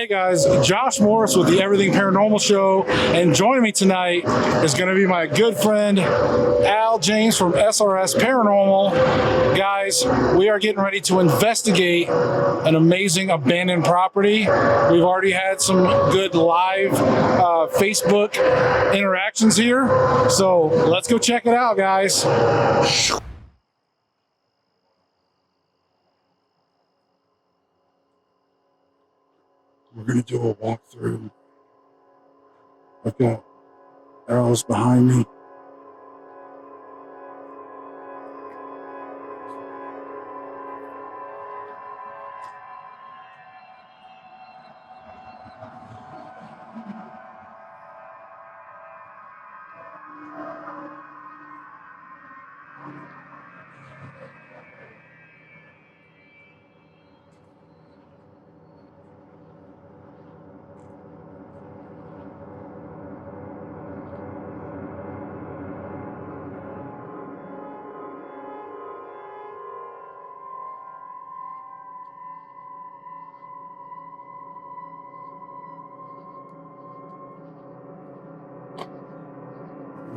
guys, Josh Morris with the Everything Paranormal Show, and joining me tonight is going to be my good friend James from SRS Paranormal. Guys, we are getting ready to investigate an amazing abandoned property. We've already had some good live Facebook interactions here, so let's go check it out, guys. We're going to do a walkthrough. I've got arrows behind me.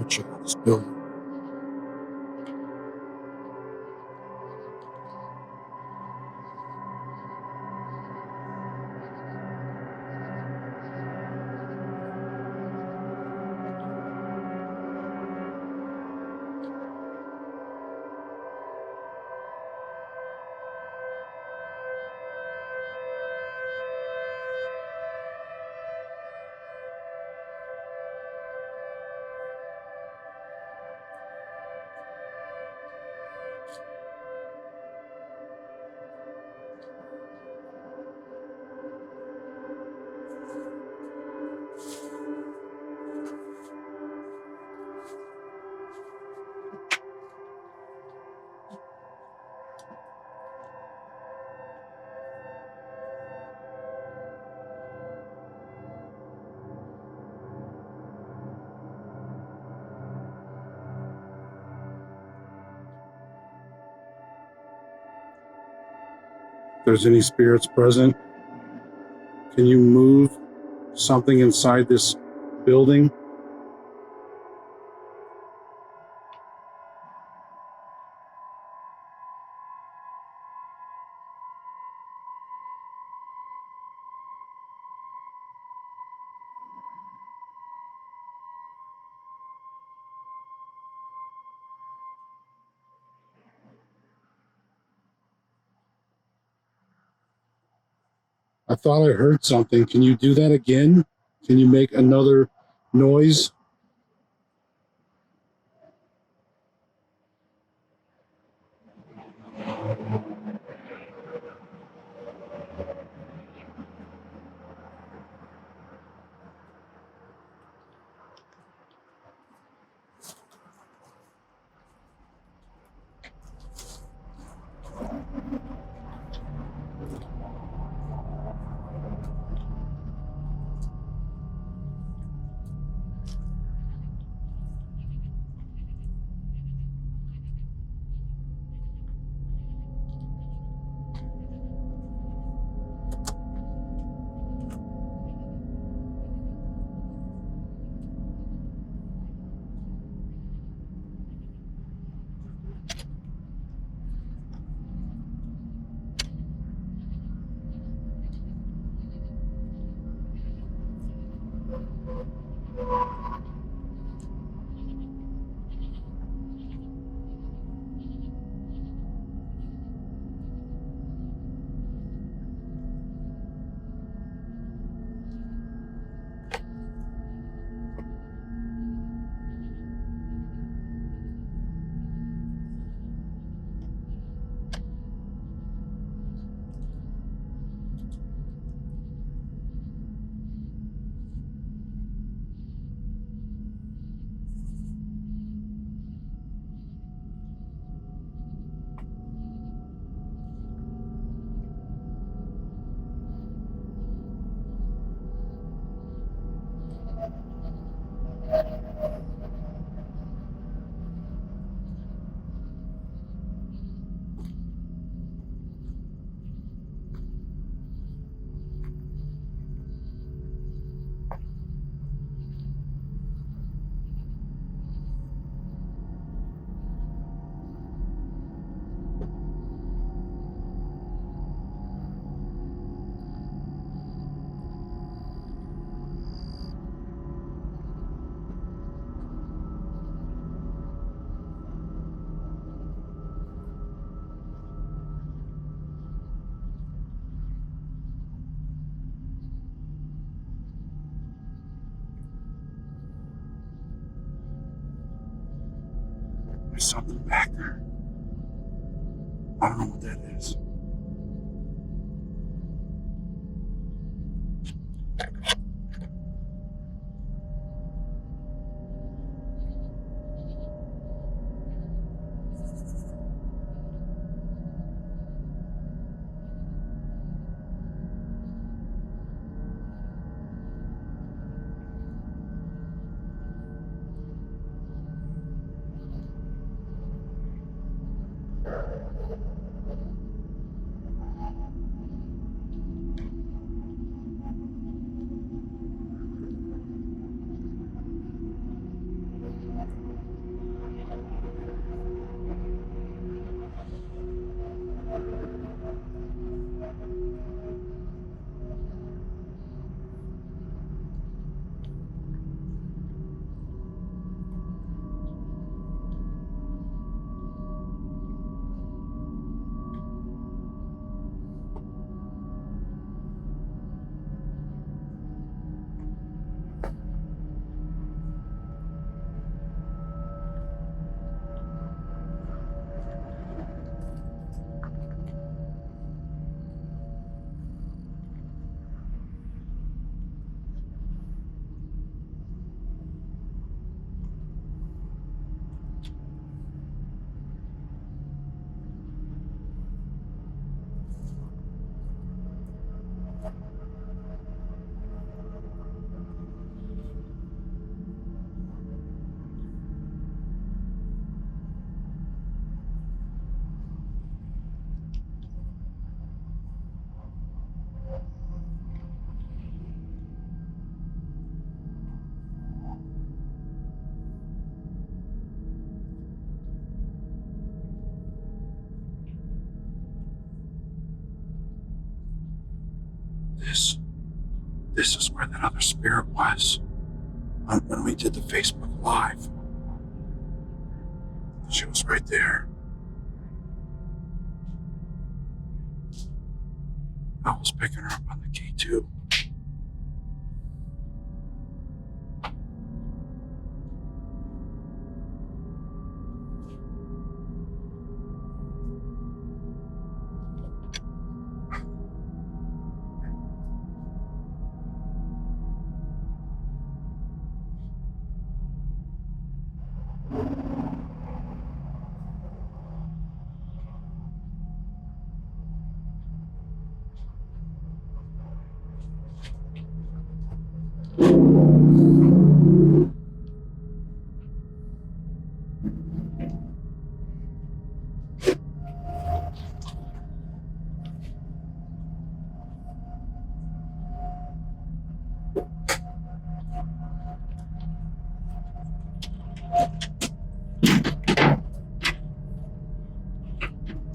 Check out this building. If there's any spirits present, can you move something inside this building? I thought I heard something. Can you do that again? Can you make another noise? There's something back there. I don't know what that is. This is where that other spirit was when we did the Facebook Live. She was right there. I was picking her up on the key too.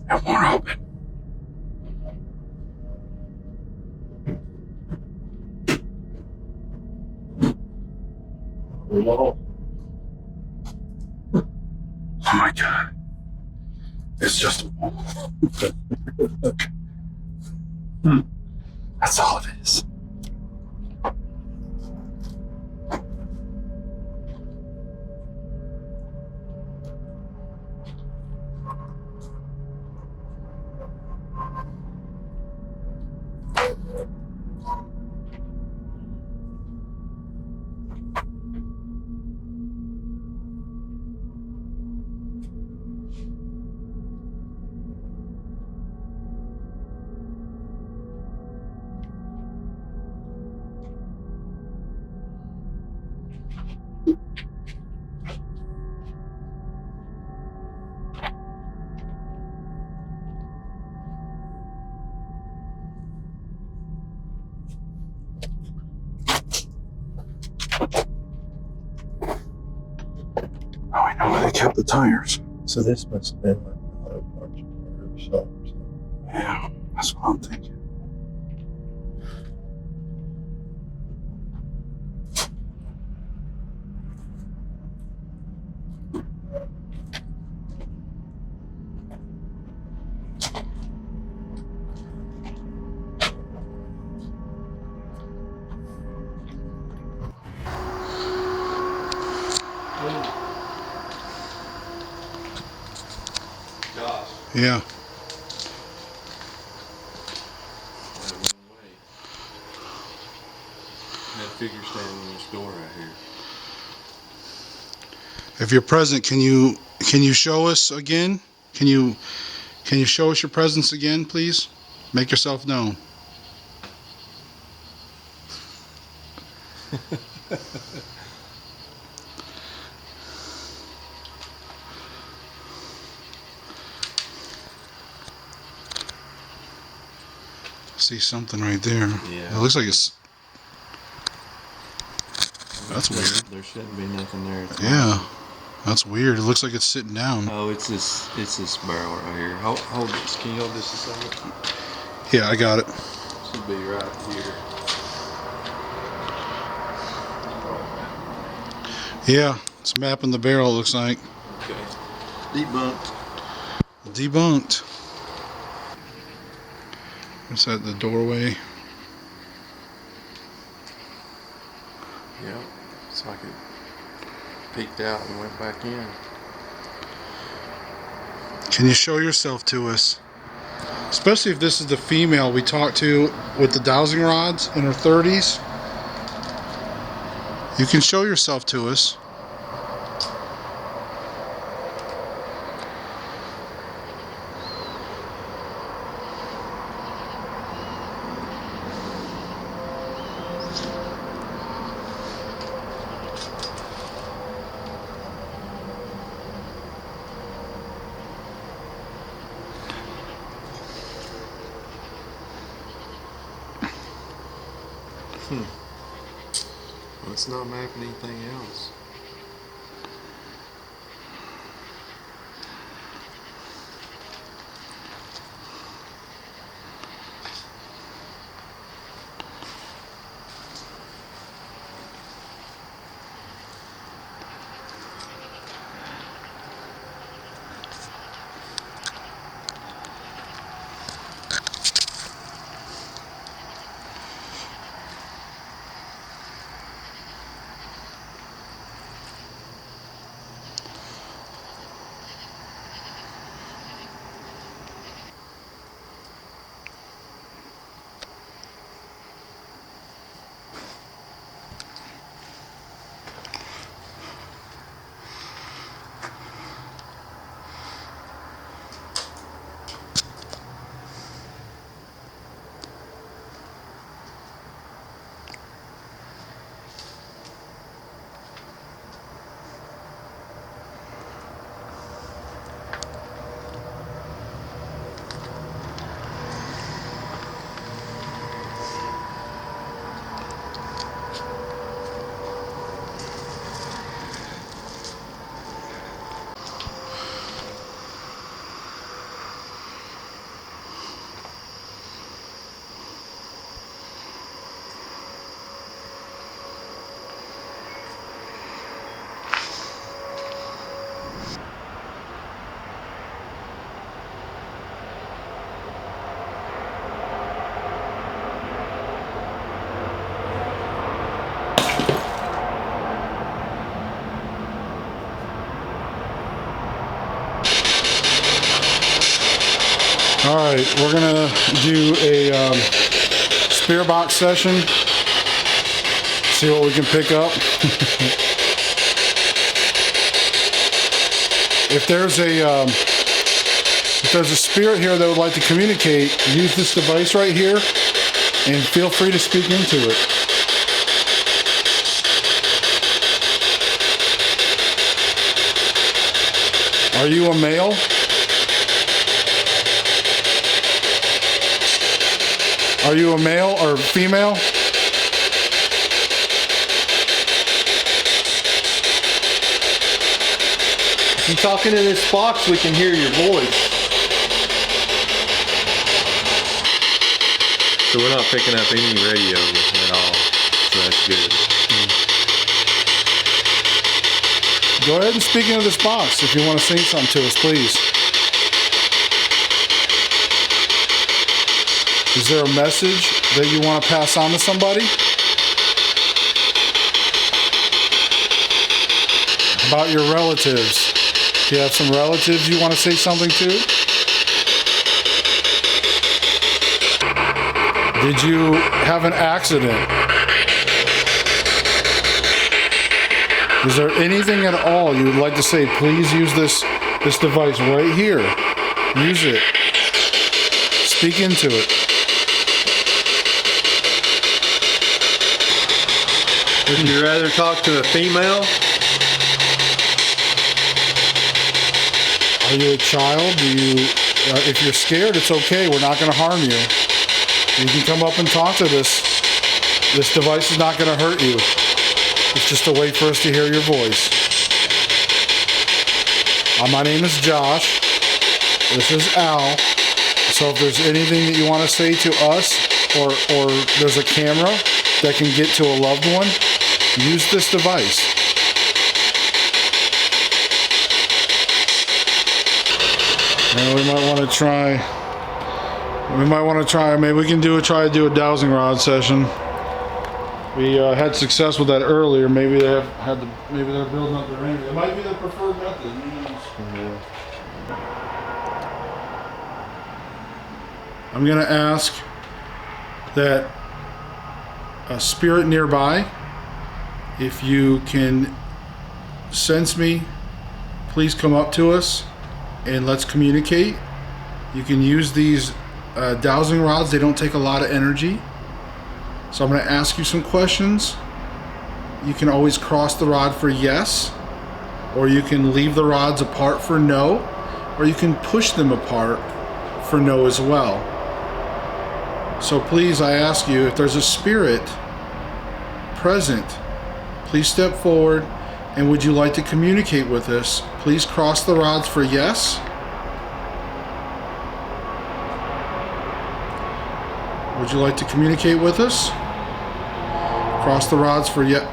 It won't open. Oh my God. It's just a wall. That's all it is. Oh, I know where they kept the tires. So this must have been like an auto parts repair shop or something. Yeah, that's what I'm thinking. Yeah. That one way. That figure standing in this door right here. If you're present, can you show us again? Can you show us your presence again, please? Make yourself known. See something right there. Yeah. It looks like it's. That's weird. There shouldn't be nothing there. It's Yeah, that's weird. It looks like it's sitting down. Oh, it's this barrel right here. Hold this. Can you hold this a second? Yeah, I got it. Should be right here. Yeah, it's mapping the barrel. It looks like. Okay. Debunked. Debunked. What's that? The doorway. Yep. It's like it peeked out and went back in. Can you show yourself to us? Especially if this is the female we talked to with the dowsing rods in her 30s. You can show yourself to us. Well, it's not mapping anything else. All right, we're gonna do a spirit box session. See what we can pick up. If there's a spirit here that would like to communicate, use this device right here, and feel free to speak into it. Are you a male? Are you a male or female? If you're talking to this box, we can hear your voice. So we're not picking up any radio at all. So that's good. Go ahead and speak into this box if you want to sing something to us, please. Is there a message that you want to pass on to somebody? About your relatives. Do you have some relatives you want to say something to? Did you have an accident? Is there anything at all you would like to say? Please use this device right here. Use it. Speak into it. Would you rather talk to a female? Are you a child? Do you? If you're scared, it's okay. We're not going to harm you. You can come up and talk to this. This device is not going to hurt you. It's just a way for us to hear your voice. My name is Josh. This is Al. So if there's anything that you want to say to us, or there's a camera that can get to a loved one, use this device. And we might want to try. Maybe we can try to do a dowsing rod session. We had success with that earlier. Maybe they're building up their energy. It might be the preferred method. Who knows? Yeah. I'm gonna ask that a spirit nearby, if you can sense me, please come up to us and let's communicate. You can use these dowsing rods. They don't take a lot of energy. So I'm going to ask you some questions. You can always cross the rod for yes, or you can leave the rods apart for no, or you can push them apart for no as well. So please, I ask you, if there's a spirit present, please step forward, and would you like to communicate with us? Please cross the rods for yes. Would you like to communicate with us? Cross the rods for yes.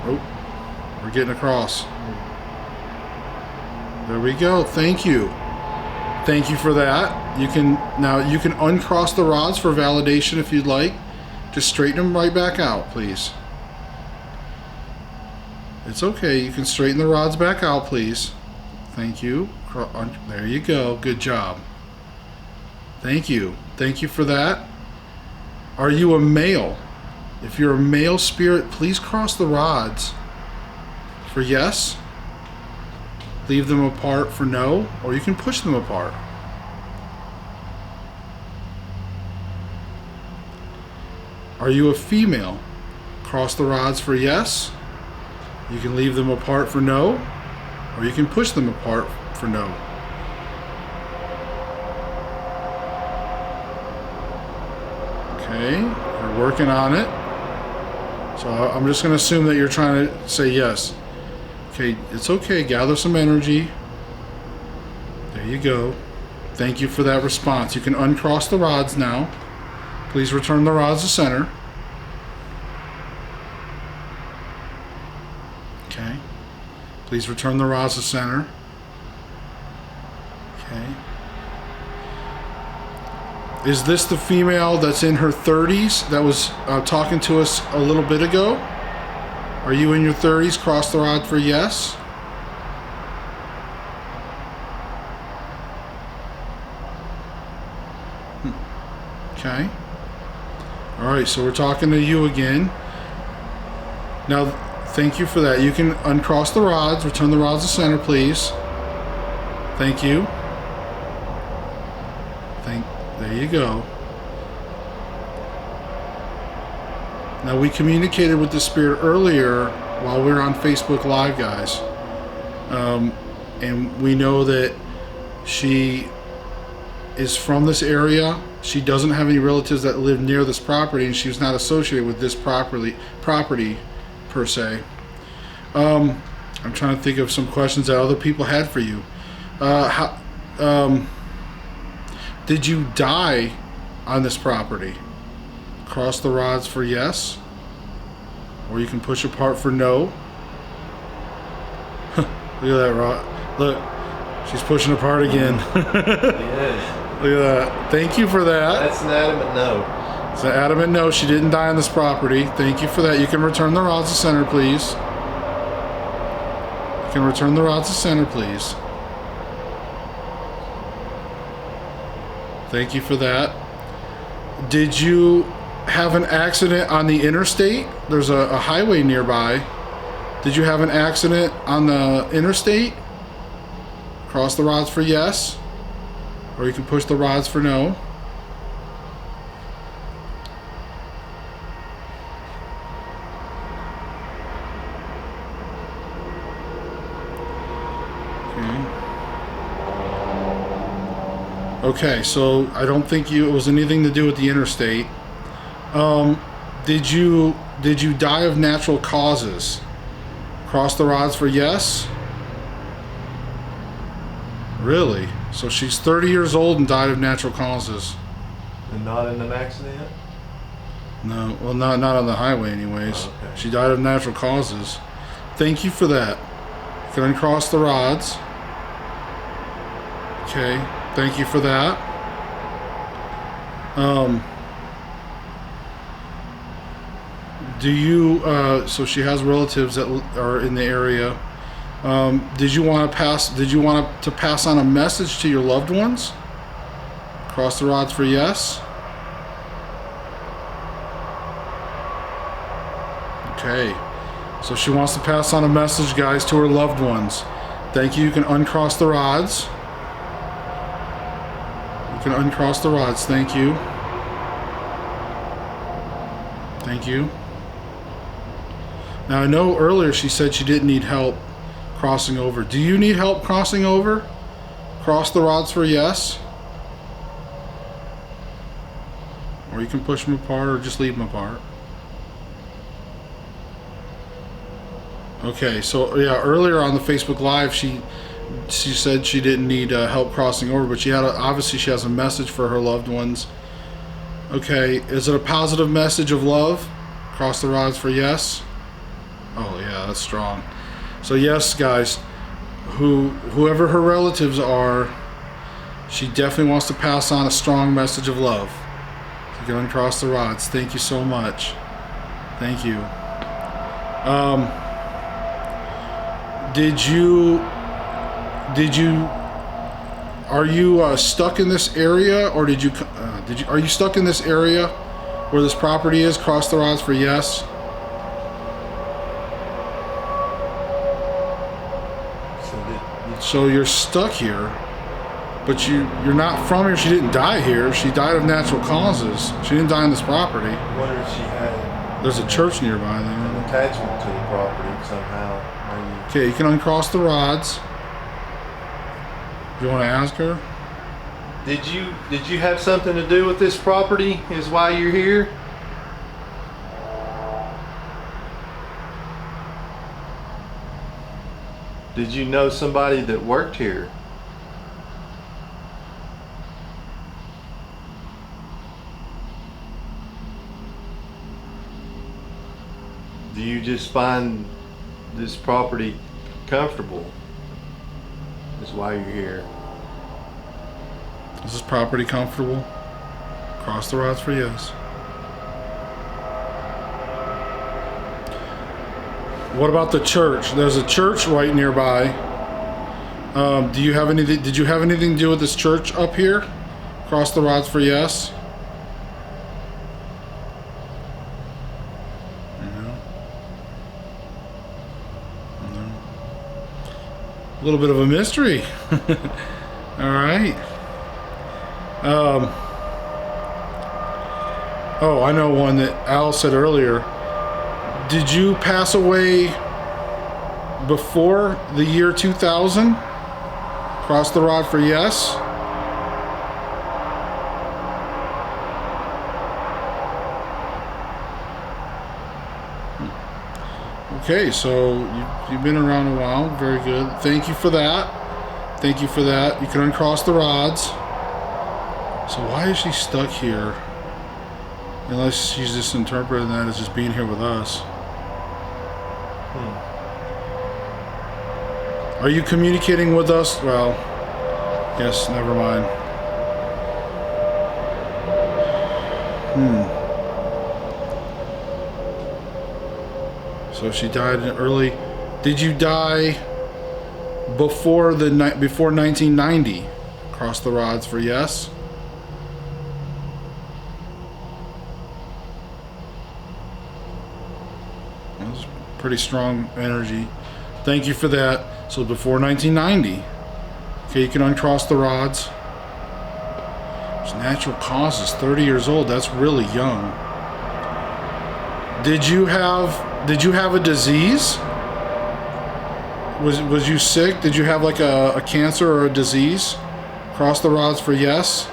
Oh, we're getting across. There we go. Thank you. Thank you for that. You can uncross the rods for validation if you'd like. Just straighten them right back out, please. It's okay. You can straighten the rods back out, please. Thank you. There you go. Good job. Thank you. Thank you for that. Are you a male? If you're a male spirit, please cross the rods for yes. Leave them apart for no, or you can push them apart. Are you a female? Cross the rods for yes. You can leave them apart for no, or you can push them apart for no. Okay, you're working on it. So I'm just going to assume that you're trying to say yes. Okay, it's okay. Gather some energy. There you go. Thank you for that response. You can uncross the rods now. Please return the rods to center. Okay. Please return the rods to center. Okay. Is this the female that's in her 30s that was talking to us a little bit ago? Are you in your 30s? Cross the rod for yes. Okay. All right, so we're talking to you again. Now, thank you for that. You can uncross the rods, return the rods to center, please. Thank you. There you go. Now, we communicated with the spirit earlier while we were on Facebook Live, guys. And we know that she is from this area. She doesn't have any relatives that live near this property, and she's not associated with this property per se. I'm trying to think of some questions that other people had for you. Did you die on this property? Cross the rods for yes, or you can push apart for no. Look at that rod. Look, she's pushing apart again. Yes. Look at that. Thank you for that. That's an adamant no. It's an adamant no. She didn't die on this property. Thank you for that. You can return the rods to center, please. You can return the rods to center, please. Thank you for that. Did you have an accident on the interstate? There's a highway nearby. Did you have an accident on the interstate? Cross the rods for yes. Or you can push the rods for no. Okay, so I don't think it was anything to do with the interstate. Did you die of natural causes? Cross the rods for yes. Really? So she's 30 years old and died of natural causes. And not in an accident? No, well, not on the highway anyways. Oh, okay. She died of natural causes. Thank you for that. You can uncross the rods. Okay, thank you for that. Do you, so she has relatives that are in the area. Did you want to pass on a message to your loved ones? Cross the rods for yes. Okay, so she wants to pass on a message, guys, to her loved ones. Thank you. You can uncross the rods. You can uncross the rods. Thank you. Thank you. Now, I know earlier she said she didn't need help crossing over. Do you need help crossing over? Cross the rods for yes. Or you can push them apart or just leave them apart. Okay, so yeah, earlier on the Facebook Live, she said she didn't need help crossing over, but obviously she has a message for her loved ones. Okay, is it a positive message of love? Cross the rods for yes. Oh yeah, that's strong. So yes, guys, whoever her relatives are, she definitely wants to pass on a strong message of love. You can uncross the rods. Thank you so much. Thank you. Are you stuck in this area, or are you stuck in this area where this property is? Cross the rods for yes. So you're stuck here, but you're not from here. She didn't die here. She died of natural causes. She didn't die on this property. I wonder if she had There's a church nearby an there. attachment to the property somehow. Maybe. Okay, you can uncross the rods. You want to ask her? Did you have something to do with this property? Is why you're here? Did you know somebody that worked here? Do you just find this property comfortable? Is why you're here. Is this property comfortable? Cross the rods for yes. What about the church? There's a church right nearby. Did you have anything to do with this church up here? Cross the rods for yes. A little bit of a mystery. All right. Oh, I know one that Al said earlier. Did you pass away before the year 2000? Cross the rod for yes. Okay, so you've been around a while. Very good. Thank you for that. Thank you for that. You can uncross the rods. So why is she stuck here? Unless she's just interpreting that as just being here with us. Are you communicating with us? Well, yes, never mind. So she died in early. Did you die before 1990? Cross the rods for yes. That was pretty strong energy. Thank you for that. So before 1990. Okay, you can uncross the rods. It's natural causes, 30 years old. That's really young. Did you have a disease? Was you sick? Did you have like a cancer or a disease? Cross the rods for yes.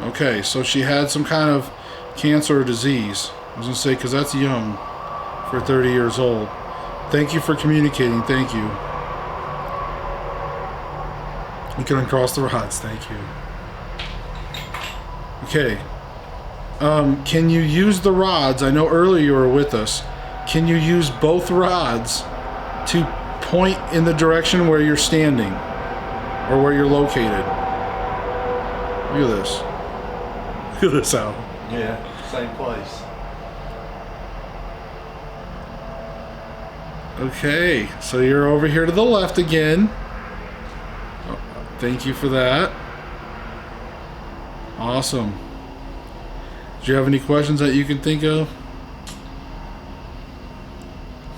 Okay, so she had some kind of cancer or disease. I was gonna say, because that's young for 30 years old. Thank you for communicating. Thank you. You can uncross the rods. Thank you. Okay. Can you use the rods? I know earlier you were with us. Can you use both rods to point in the direction where you're standing or where you're located? Look at this. Look at this, Al. Yeah, same place. Okay, so you're over here to the left again. Oh, thank you for that. Awesome. Do you have any questions that you can think of?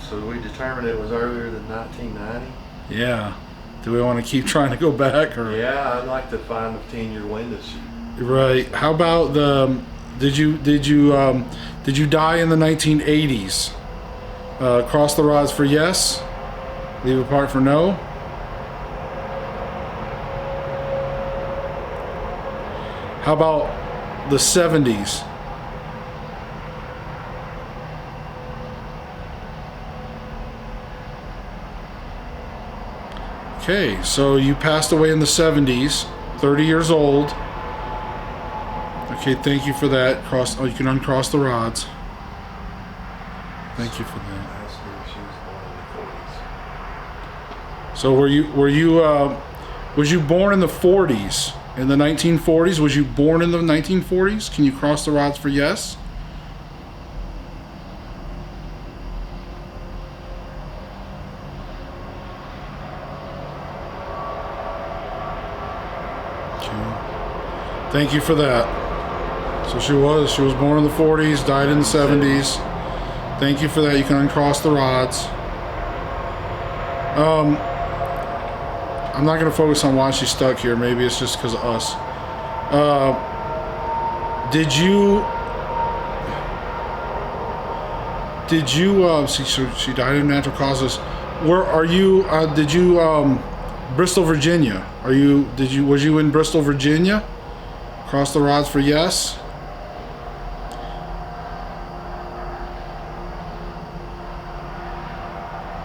So we determined it was earlier than 1990? Yeah. Do we want to keep trying to go back, or? Yeah, I'd like to find the 10-year window sheet. Right. How about the? Did you die in the 1980s? Cross the rods for yes. Leave apart for no. How about the 70s? Okay, so you passed away in the 70s, 30 years old. Okay, thank you for that. Cross. Oh, you can uncross the rods. Thank you for that. Last year she was born in the 40s. So was you born in the 40s? In the 1940s? Was you born in the 1940s? Can you cross the rods for yes? Thank you for that. So she was born in the 40s, died in the 70s. Thank you for that. You can uncross the rods. I'm not going to focus on why she's stuck here. Maybe it's just because of us. So she died of natural causes. Where are you? Bristol, Virginia. Was you in Bristol, Virginia? Cross the rods for yes.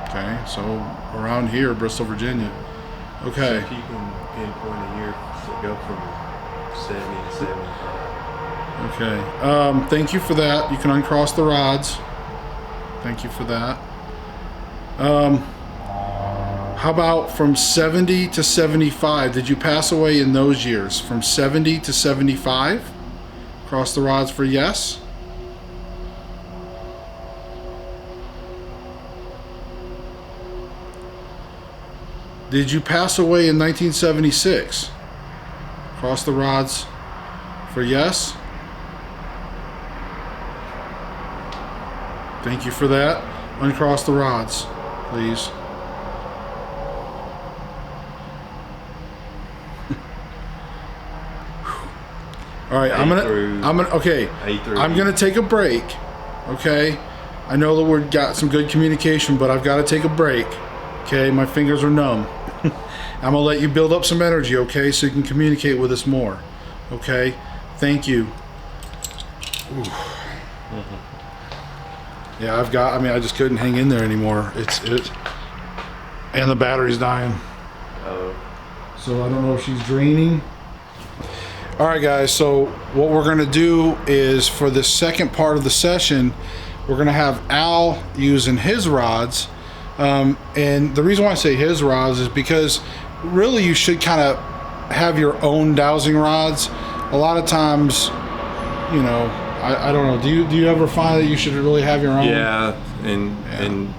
Okay, so around here, Bristol, Virginia. Okay. So if you can pinpoint a year, so go from 70 to 75. Okay. Thank you for that. You can uncross the rods. Thank you for that. How about from 70 to 75? Did you pass away in those years? From 70 to 75? Cross the rods for yes. Did you pass away in 1976? Cross the rods for yes. Thank you for that. Uncross the rods, please. All right, I'm gonna take a break. Okay, I know that we've got some good communication, but I've got to take a break. Okay, my fingers are numb. I'm gonna let you build up some energy, okay, so you can communicate with us more. Okay, thank you. Yeah, I just couldn't hang in there anymore. And the battery's dying. So I don't know if she's draining. All right, guys, so what we're gonna do is, for the second part of the session, we're gonna have Al using his rods. And the reason why I say his rods is because really you should kind of have your own dowsing rods. A lot of times, you know, I don't know, do you ever find that you should really have your own? Yeah, and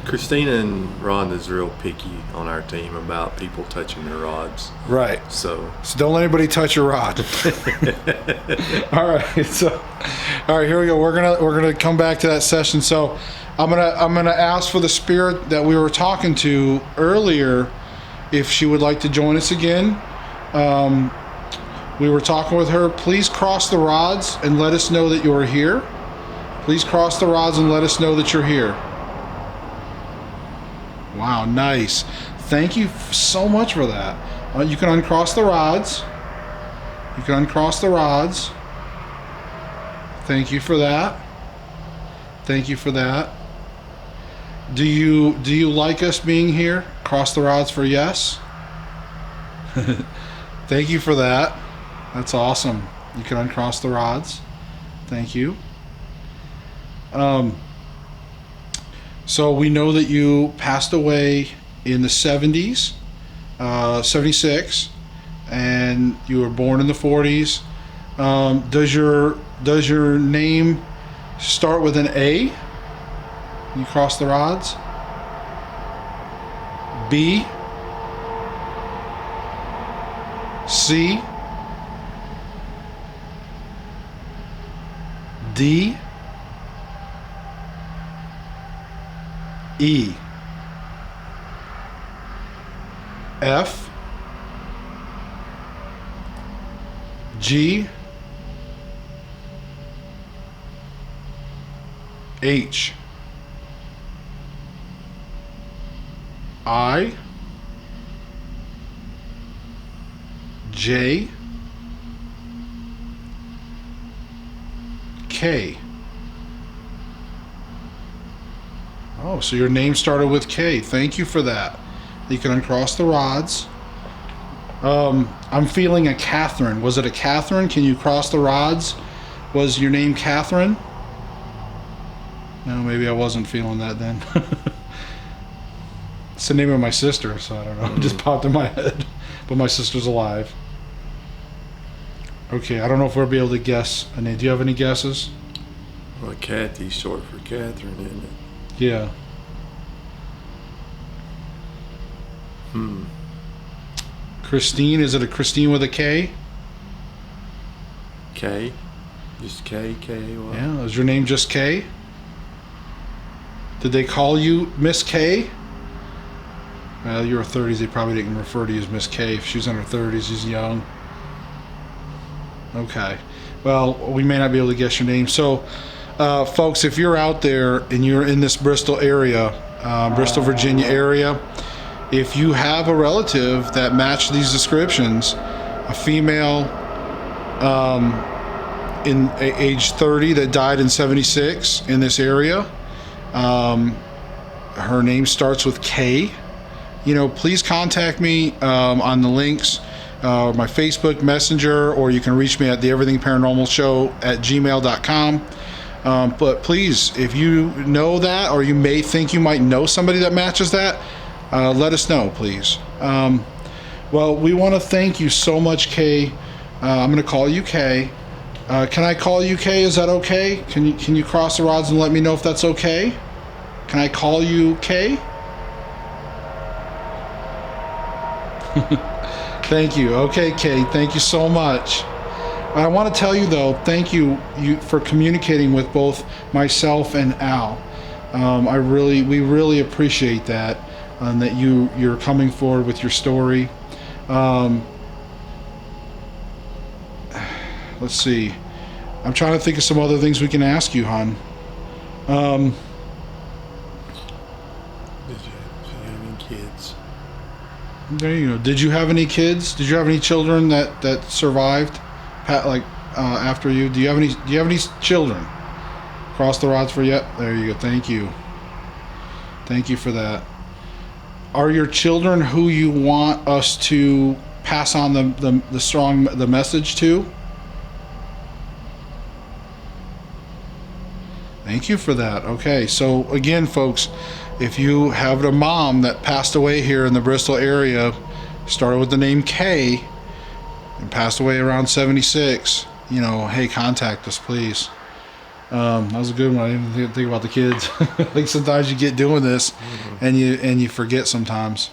Christina and Rhonda's real picky on our team about people touching their rods. Right. So don't let anybody touch your rod. All right. So, all right, here we go. We're gonna come back to that session. So, I'm gonna ask for the spirit that we were talking to earlier, if she would like to join us again. We were talking with her. Please cross the rods and let us know that you're here. Please cross the rods and let us know that you're here. Wow, nice. Thank you so much for that. You can uncross the rods. You can uncross the rods. Thank you for that. Thank you for that. Do you like us being here? Cross the rods for yes. Thank you for that. That's awesome. You can uncross the rods. Thank you. So we know that you passed away in the 70s, 76, and you were born in the 40s. Does your name start with an A? You cross the rods. B, C, D, E, F, G, H, I, J, K. Oh, so your name started with K. Thank you for that. You can uncross the rods. I'm feeling a Catherine. Was it a Catherine? Can you cross the rods? Was your name Catherine? No, maybe I wasn't feeling that then. It's the name of my sister, so I don't know. It just popped in my head. But my sister's alive. Okay, I don't know if we'll be able to guess a name. Do you have any guesses? well, Kathy's short for Catherine, isn't it? Yeah. Christine, is it a Christine with a K? K? Just K, K-A-Y? Yeah, is your name just K? Did they call you Miss K? Well, you're 30s, they probably didn't refer to you as Miss K. If she's in her 30s, she's young. Okay. Well, we may not be able to guess your name. So, folks, if you're out there and you're in this Bristol area, Bristol, Virginia area, if you have a relative that matched these descriptions, a female in age 30 that died in 76 in this area, her name starts with K, please contact me on the links, my Facebook Messenger, or you can reach me at the Everything Paranormal Show at gmail.com. But please, if you know that, or you may think you might know somebody that matches that, let us know, please. Well, we want to thank you so much, Kay. I'm going to call you Kay. Can I call you Kay? Is that okay? Can you cross the rods and let me know if that's okay? Can I call you Kay? Thank you. Okay, Kay. Thank you so much. I want to tell you, though, thank you for communicating with both myself and Al. We really appreciate that, and that you're coming forward with your story. Let's see. I'm trying to think of some other things we can ask you, hon. Did you have any kids? There you go. Did you have any kids? Did you have any children that survived, after you? Do you have any children? Cross the rods for yet? There you go. Thank you. Thank you for that. Are your children who you want us to pass on the message to? Thank you for that. Okay, so again, folks, if you have a mom that passed away here in the Bristol area, started with the name K, and passed away around 76, hey, contact us, please. That was a good one. I didn't even think about the kids. Like sometimes you get doing this, and you forget sometimes.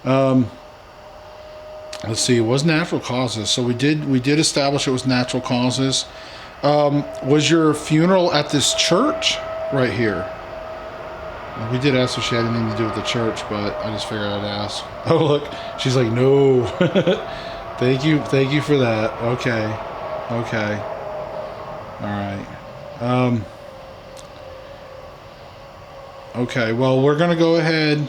Let's see. It was natural causes, so we did establish it was natural causes. Was your funeral at this church right here? We did ask if she had anything to do with the church, but I just figured I'd ask. Oh look, she's like, no. Thank you for that. Okay. All right. Okay, well, we're going to go ahead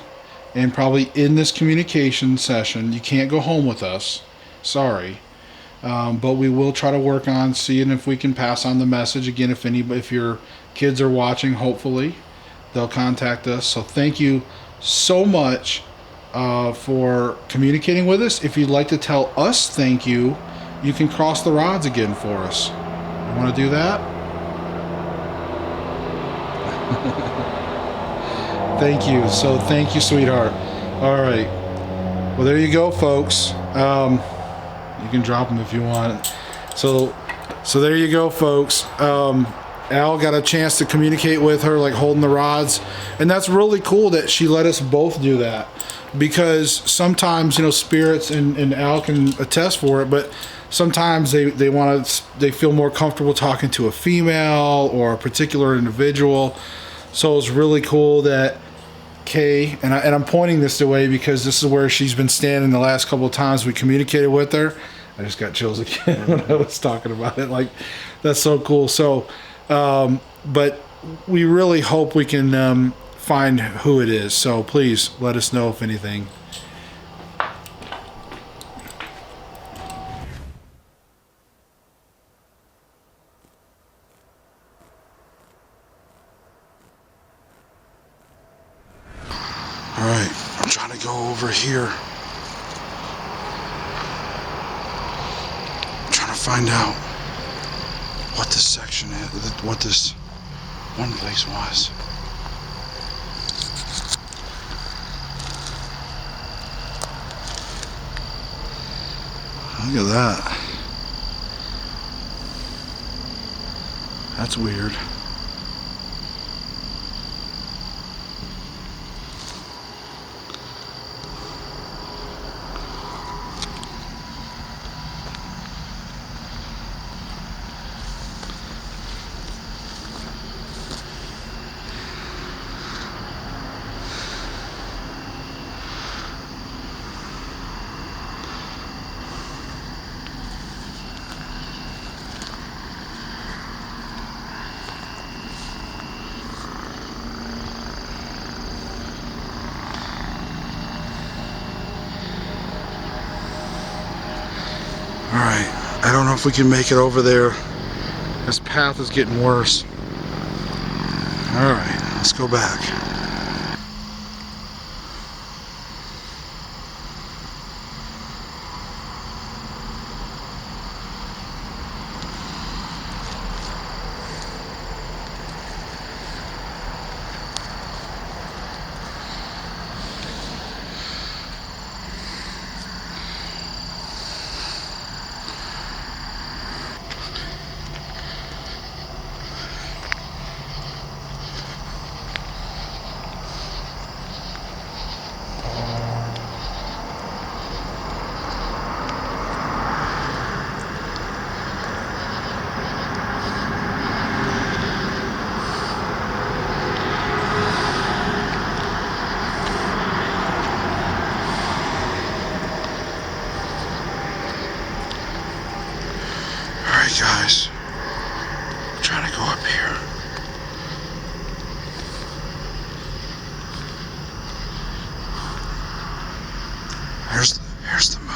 and probably end this communication session. You can't go home with us. Sorry. But we will try to work on seeing if we can pass on the message. Again, if your kids are watching, hopefully, they'll contact us. So thank you so much for communicating with us. If you'd like to tell us thank you, you can cross the rods again for us. You want to do that? Thank you. So thank you, sweetheart. All right. Well, there you go, folks. You can drop them if you want. So there you go, folks. Al got a chance to communicate with her, like holding the rods, and that's really cool that she let us both do that, because sometimes, you know, spirits, and Al can attest for it, but sometimes they feel more comfortable talking to a female or a particular individual. So it's really cool that Kay, and I'm pointing this away because this is where she's been standing the last couple of times we communicated with her. I just got chills again when I was talking about it. Like, that's so cool. So, but we really hope we can find who it is. So please let us know if anything. All right, I'm trying to go over here. I'm trying to find out what this section is, what this one place was. Look at that. That's weird. Alright, I don't know if we can make it over there. This path is getting worse. Alright, let's go back. Alright guys, I'm trying to go up here. Here's the moon.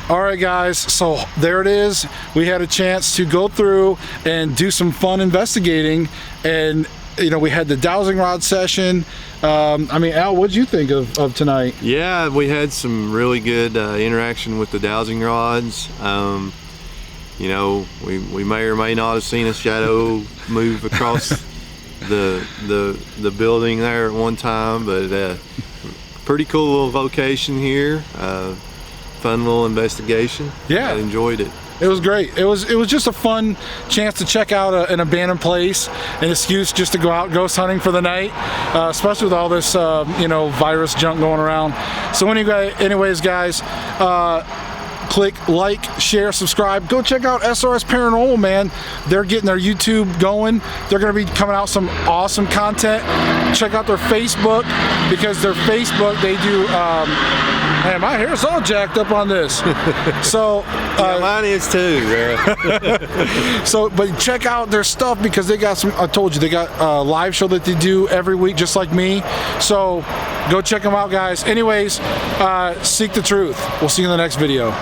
All right, guys, so there it is. We had a chance to go through and do some fun investigating, and you know, we had the dowsing rod session. I mean, Al, what'd you think of tonight? Yeah, we had some really good interaction with the dowsing rods. You know, we may or may not have seen a shadow move across the building there at one time, but pretty cool little location here. Fun little investigation. Yeah, I enjoyed it. It was great. It was just a fun chance to check out an abandoned place, an excuse just to go out ghost hunting for the night, especially with all this you know, virus junk going around. So anyways, guys, click like, share, subscribe. Go check out SRS Paranormal, man. They're getting their YouTube going. They're going to be coming out some awesome content. Check out their Facebook, because their Facebook, they do man, my hair's all jacked up on this. So Yeah, mine is too, bro. so, but check out their stuff, because they got some, I told you, they got a live show that they do every week, just like me. So go check them out, guys. Anyways, seek the truth. We'll see you in the next video.